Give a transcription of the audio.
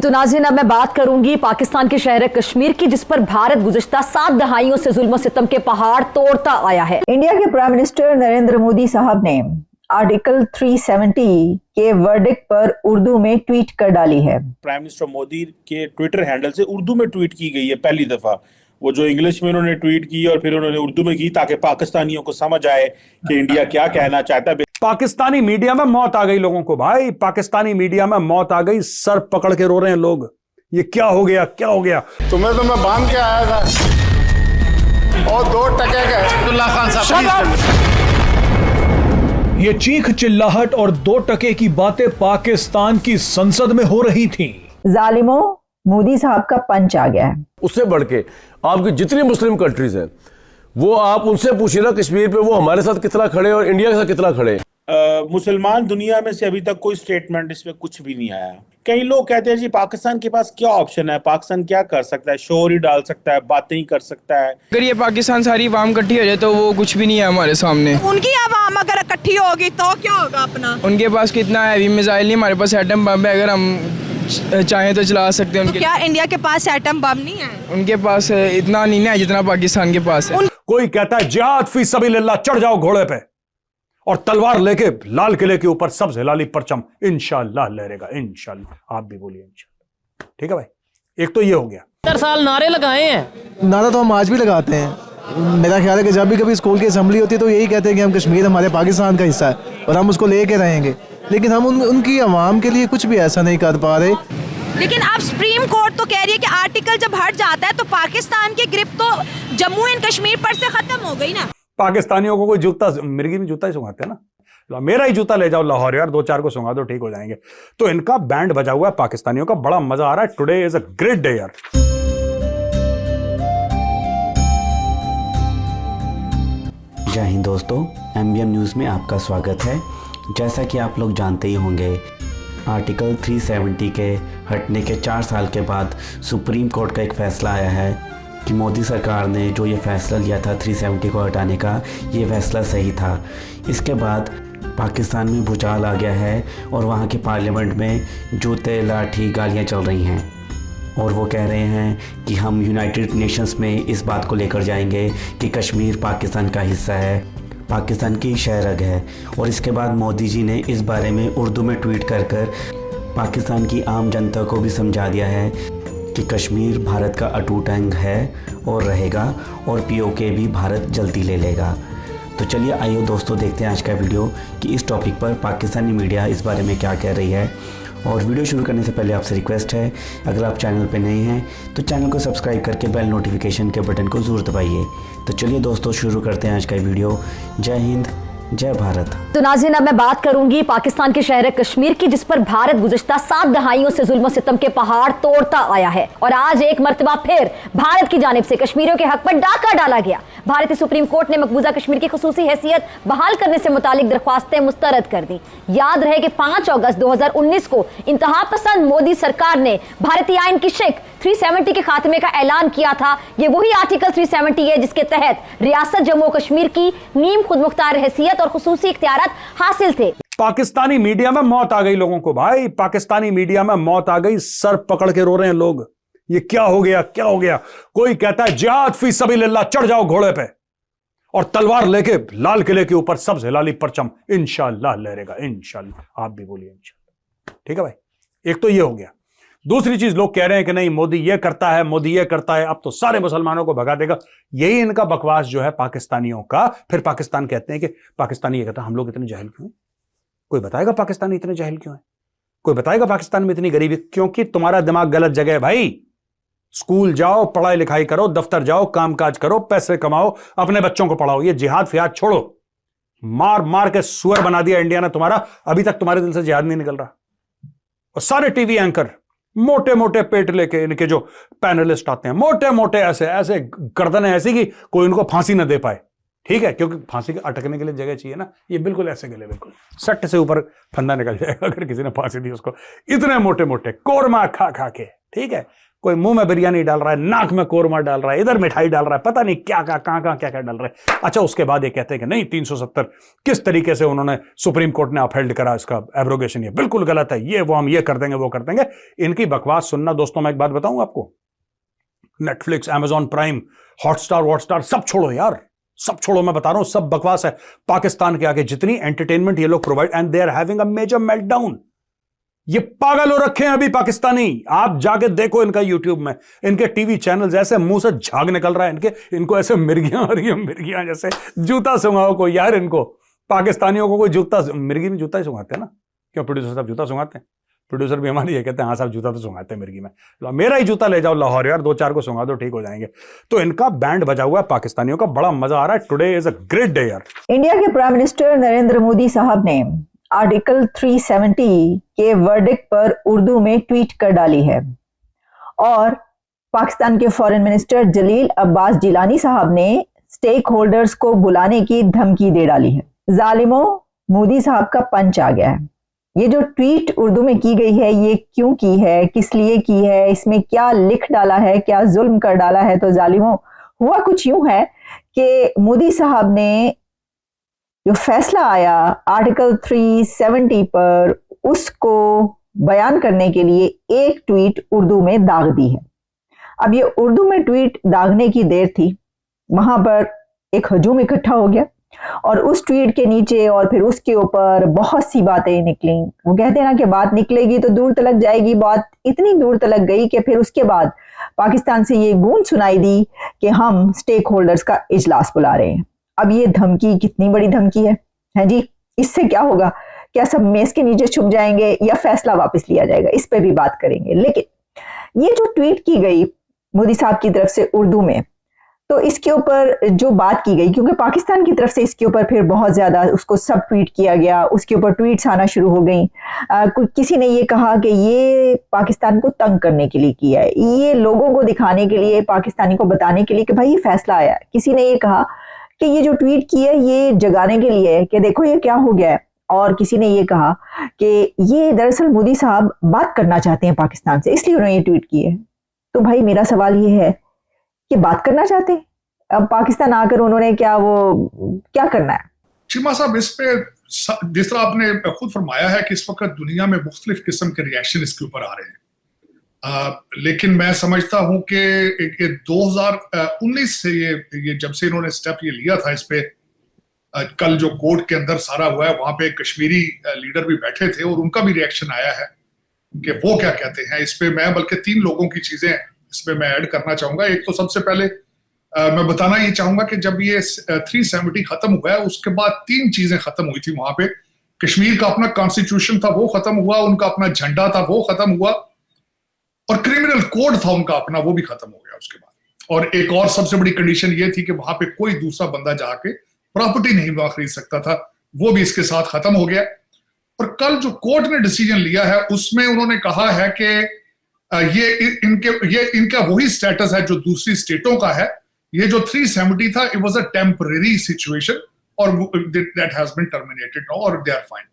तो नाज़रीन, अब मैं बात करूंगी पाकिस्तान के शहर कश्मीर की, जिस पर भारत गुज़िश्ता 7 दहाइयों से जुल्म सितम के पहाड़ तोड़ता आया है। इंडिया के प्राइम मिनिस्टर नरेंद्र मोदी साहब ने आर्टिकल 370 के वर्डिक्ट पर उर्दू में ट्वीट कर डाली है। प्राइम मिनिस्टर मोदी के ट्विटर हैंडल से उर्दू में ट्वीट की गई है पहली दफा। वो जो इंग्लिश में उन्होंने ट्वीट की और फिर उन्होंने उर्दू में की ताकि पाकिस्तानियों को समझ आए कि इंडिया क्या कहना चाहता है। पाकिस्तानी मीडिया में मौत आ गई लोगों को, भाई पाकिस्तानी मीडिया में मौत आ गई। सर पकड़ के रो रहे हैं लोग, ये क्या हो गया, क्या हो गया। तुम्हें तो मैं बांध के आया था और 2 टके का अब्दुल्ला खान साहब। ये चीख चिल्लाहट और 2 टके की बातें पाकिस्तान की संसद में हो रही थी। जालिमों, मोदी साहब का पंच आ गया है। उससे बढ़ के आपकी जितनी मुस्लिम कंट्रीज हैं वो आप उनसे पूछिए ना कश्मीर पे वो हमारे साथ कितना खड़े और इंडिया के साथ कितना खड़े। मुसलमान दुनिया में से अभी तक कोई स्टेटमेंट इसमें कुछ भी नहीं आया। कई लोग कहते हैं जी पाकिस्तान के पास क्या ऑप्शन है, पाकिस्तान क्या कर सकता है, शोर ही डाल सकता है, बातें ही कर सकता है। अगर ये पाकिस्तान सारी आवाम इकट्ठी हो जाए तो वो कुछ भी नहीं है हमारे सामने। उनकी आवाम अगर इकट्ठी होगी तो क्या होगा अपना। उनके पास कितना हैवी मिसाइल नहीं, हमारे पास एटम बम है, अगर हम चाहें तो चला सकते हैं। तो क्या इंडिया के पास एटम बम नहीं है? उनके पास इतना नहीं है जितना पाकिस्तान के पास है। कोई कहता है जिहाद फी सबीलिल्लाह, चढ़ जाओ घोड़े पे और तलवार लेके लाल किले के ऊपर सबसे हिलाली परचम इंशाअल्लाह लहरेगा, इंशाअल्लाह। आप भी बोलिए इंशाअल्लाह, ठीक है भाई। एक तो ये हो गया। 70 साल नारे लगाए हैं। नारा तो हम आज भी लगाते हैं। मेरा ख्याल है कि जब भी कभी स्कूल की असेंबली होती है तो यही कहते हैं कि हम कश्मीर हमारे पाकिस्तान का हिस्सा है और हम उसको लेके रहेंगे, लेकिन हम उनकी आवाम के लिए कुछ भी ऐसा नहीं कर पा रहे। लेकिन अब सुप्रीम कोर्ट तो कह रही है कि आर्टिकल जब हट जाता है तो पाकिस्तान की ग्रिप तो जम्मू एंड कश्मीर पर से खत्म हो गई ना। पाकिस्तानियों को कोई जूता, मिर्गी में जूता ही सुंघाते हैं ना, मेरा ही जूता ले जाओ लाहौर यार, 2-4 को सुंघा दो, ठीक हो जाएंगे। तो इनका बैंड बजा हुआ है पाकिस्तानियों का, बड़ा मजा आ रहा है। Today is a great day यार। जय हिंद दोस्तों, MBM न्यूज़ में आपका स्वागत है। जैसा कि आप लोग जानते ही होंगे, आर्टिकल 370 के हटने के 4 साल के बाद सुप्रीम कोर्ट का एक फ़ैसला आया है कि मोदी सरकार ने जो ये फ़ैसला लिया था 370 को हटाने का, ये फ़ैसला सही था। इसके बाद पाकिस्तान में भूचाल आ गया है और वहाँ के पार्लियामेंट में जूते, लाठी, गालियाँ चल रही हैं और वो कह रहे हैं कि हम यूनाइटेड नेशंस में इस बात को लेकर जाएंगे कि कश्मीर पाकिस्तान का हिस्सा है, पाकिस्तान की शहरग है। और इसके बाद मोदी जी ने इस बारे में उर्दू में ट्वीट कर पाकिस्तान की आम जनता को भी समझा दिया है कि कश्मीर भारत का अटूट अंग है और रहेगा और POK भी भारत जल्दी ले लेगा। तो चलिए आइए दोस्तों, देखते हैं आज का वीडियो कि इस टॉपिक पर पाकिस्तानी मीडिया इस बारे में क्या कह रही है। और वीडियो शुरू करने से पहले आपसे रिक्वेस्ट है, अगर आप चैनल पर नए हैं तो चैनल को सब्सक्राइब करके बेल नोटिफिकेशन के बटन को ज़रूर दबाइए। तो चलिए दोस्तों, शुरू करते हैं आज का वीडियो। जय हिंद, जय भारत। तो नाज़रीन, अब मैं बात करूंगी पाकिस्तान के शहर कश्मीर की, जिस पर भारत गुज़िश्ता 7 दहाइयों से जुल्म सितम के पहाड़ तोड़ता आया है। और आज एक मर्तबा फिर भारत की जानिब से कश्मीरियों के हक पर डाका डाला गया। भारतीय सुप्रीम कोर्ट ने मकबूजा कश्मीर की खुसूसी हैसियत बहाल करने से मुतालिक दरख्वास्तें मुस्तरद कर दी। याद रहे कि 5 अगस्त 2019 को इंतहा पसंद मोदी सरकार ने भारतीय आइन की शिक 370 के खात्मे का ऐलान किया था। ये वही आर्टिकल 370 है जिसके तहत रियासत जम्मू कश्मीर की नीम खुद मुख्तार हैसियत और खुसूसी इख्तियारात हासिल थे। पाकिस्तानी मीडिया में मौत आ गई लोगों को, भाई पाकिस्तानी मीडिया में मौत आ गई। सर पकड़ के रो रहे हैं लोग, ये क्या हो गया, क्या हो गया। कोई कहता है जिहाद फी सबीलिल्लाह, चढ़ जाओ घोड़े पे और तलवार लेके लाल किले के ऊपर सबसे हिलाली परचम इंशाअल्लाह लहरेगा, इंशाअल्लाह। आप भी बोलिए इंशाअल्लाह, ठीक है भाई। एक तो ये हो गया। दूसरी चीज, लोग कह रहे हैं कि नहीं मोदी ये करता है, मोदी ये करता है, अब तो सारे मुसलमानों को भगा देगा। यही इनका बकवास जो है पाकिस्तानियों का। फिर पाकिस्तान कहते हैं कि पाकिस्तानी ये कहता है हम लोग इतने जाहिल क्यों हैं। कोई बताएगा पाकिस्तानी इतने जाहिल क्यों है? कोई बताएगा पाकिस्तान में इतनी गरीबी? क्योंकि तुम्हारा दिमाग गलत जगह है भाई। स्कूल जाओ, पढ़ाई लिखाई करो, दफ्तर जाओ, कामकाज करो, पैसे कमाओ, अपने बच्चों को पढ़ाओ। ये जिहाद फिहाद छोड़ो। मार मार के सुअर बना दिया इंडिया ने तुम्हारा, अभी तक तुम्हारे दिल से जिहाद नहीं निकल रहा। और सारे टीवी एंकर मोटे मोटे पेट लेके, इनके जो पैनलिस्ट आते हैं मोटे मोटे, ऐसे ऐसे गर्दनें ऐसी कि कोई उनको फांसी ना दे पाए, ठीक है, क्योंकि फांसी के अटकने के लिए जगह चाहिए ना। ये बिल्कुल ऐसे गले, बिल्कुल सट से ऊपर फंदा निकल जाएगा अगर किसी ने फांसी दी उसको। इतने मोटे मोटे कोरमा खा खा के, ठीक है। कोई मुंह में बिरयानी डाल रहा है, नाक में कोरमा डाल रहा है, इधर मिठाई डाल रहा है, पता नहीं क्या कहां क्या डाल रहा है। अच्छा, उसके बाद ये कहते हैं कि नहीं 370 किस तरीके से उन्होंने सुप्रीम कोर्ट ने अपहेल्ड करा, इसका एब्रोगेशन ये बिल्कुल गलत है, ये वो हम ये कर देंगे वो कर देंगे। इनकी बकवास सुनना दोस्तों। मैं एक बात बताऊं आपको, नेटफ्लिक्स, अमेजॉन प्राइम, हॉटस्टार सब छोड़ो यार, सब छोड़ो, मैं बता रहा हूं सब बकवास है। पाकिस्तान के आगे जितनी एंटरटेनमेंट ये लोग provide, and they are having a major meltdown. ये पागल हो रखे हैं अभी पाकिस्तानी। आप जाके देखो इनका यूट्यूब में, इनके टीवी चैनल्स, ऐसे मुंह से झाग निकल रहा है इनको ऐसे मिर्गियां जैसे जूता सुंघाओ कोई यार। इनको पाकिस्तानियों को कोई जूता, मिर्गी में जूता ही सुंघाते हैं ना, क्यों प्रोड्यूसर साहब जूता सुंघाते हैं? प्रोड्यूसर भी हमारे ये कहते हैं हाँ साहब जूता तो सुंघाते हैं मिर्गी में, मेरा ही जूता ले जाओ लाहौर यार, 2-4 को सुंघा दो ठीक हो जाएंगे। तो इनका बैंड बजा हुआ है पाकिस्तानियों का, बड़ा मजा आ रहा है। Today is a great day यार। इंडिया के प्राइम मिनिस्टर नरेंद्र मोदी साहब ने आर्टिकल 370 के वर्डिक्ट पर उर्दू में ट्वीट कर डाली है और पाकिस्तान के फॉरेन मिनिस्टर जलील अब्बास जिलानी साहब ने स्टेक होल्डर्स को बुलाने की धमकी दे डाली है। जालिमों, मोदी साहब का पंच आ गया है। ये जो ट्वीट उर्दू में की गई है, ये क्यों की है, किस लिए की है, इसमें क्या लिख डाला है, क्या जुल्म कर डाला है? तो जालिमों, हुआ कुछ यूं है कि मोदी साहब ने जो फैसला आया आर्टिकल 370 पर, उसको बयान करने के लिए एक ट्वीट उर्दू में दाग दी है। अब ये उर्दू में ट्वीट दागने की देर थी, वहां पर एक हजूम इकट्ठा हो गया और उस ट्वीट के नीचे और फिर उसके ऊपर बहुत सी बातें निकली। वो कहते हैं ना कि बात निकलेगी तो दूर तलक जाएगी। बात इतनी दूर तलक गई कि फिर उसके बाद पाकिस्तान से ये गूंज सुनाई दी कि हम स्टेक होल्डर्स का इजलास बुला रहे हैं। अब ये धमकी कितनी बड़ी धमकी है जी? इससे क्या होगा? क्या सब मेज के नीचे छुप जाएंगे या फैसला वापस लिया जाएगा? इस पे भी बात करेंगे। लेकिन ये जो ट्वीट की गई मोदी साहब की तरफ से उर्दू में, तो इसके ऊपर जो बात की गई, क्योंकि पाकिस्तान की तरफ से इसके ऊपर फिर बहुत ज्यादा उसको सब ट्वीट किया गया, उसके ऊपर ट्वीट्स आना शुरू हो गई। किसी ने ये कहा कि ये पाकिस्तान को तंग करने के लिए किया है, ये लोगों को दिखाने के लिए, पाकिस्तानी को बताने के लिए कि भाई ये फैसला आया है। किसी ने ये कहा कि ये जो ट्वीट की है ये जगाने के लिए है कि देखो ये क्या हो गया है। और किसी ने ये कहा कि ये दरअसल मोदी साहब बात करना चाहते हैं पाकिस्तान से, इसलिए उन्होंने ये ट्वीट की है। तो भाई मेरा सवाल ये है कि बात करना चाहते हैं, अब पाकिस्तान आकर उन्होंने क्या करना है? चीमा साहब, इस पे जिस तरह आपने खुद फरमाया है कि इस वक्त दुनिया में मुख्तलिफ किस्म के रिएक्शन इसके ऊपर आ रहे हैं, लेकिन मैं समझता हूं कि 2019 से ये जब से इन्होंने स्टेप ये लिया था इस पे, कल जो कोर्ट के अंदर सारा हुआ है वहां पे कश्मीरी लीडर भी बैठे थे और उनका भी रिएक्शन आया है कि वो क्या कहते हैं इस पे। मैं बल्कि 3 लोगों की चीजें इस पे मैं ऐड करना चाहूंगा। एक तो सबसे पहले मैं बताना ये चाहूंगा कि जब ये 370 खत्म हुआ है उसके बाद 3 चीजें खत्म हुई थी वहां पे। कश्मीर का अपना कॉन्स्टिट्यूशन था वो खत्म हुआ, उनका अपना झंडा था वो खत्म हुआ, और क्रिमिनल कोड था उनका अपना, वो भी खत्म हो गया उसके बाद। और एक और सबसे बड़ी कंडीशन ये थी कि वहां पे कोई दूसरा बंदा जाके प्रॉपर्टी नहीं वहां खरीद सकता था, वो भी इसके साथ खत्म हो गया। और कल जो कोर्ट ने डिसीजन लिया है उसमें उन्होंने कहा है कि ये इनका वही स्टेटस है जो दूसरी स्टेटों का है। ये जो 370 था, it was a temporary situation और that has been terminated now और दे आर फाइन।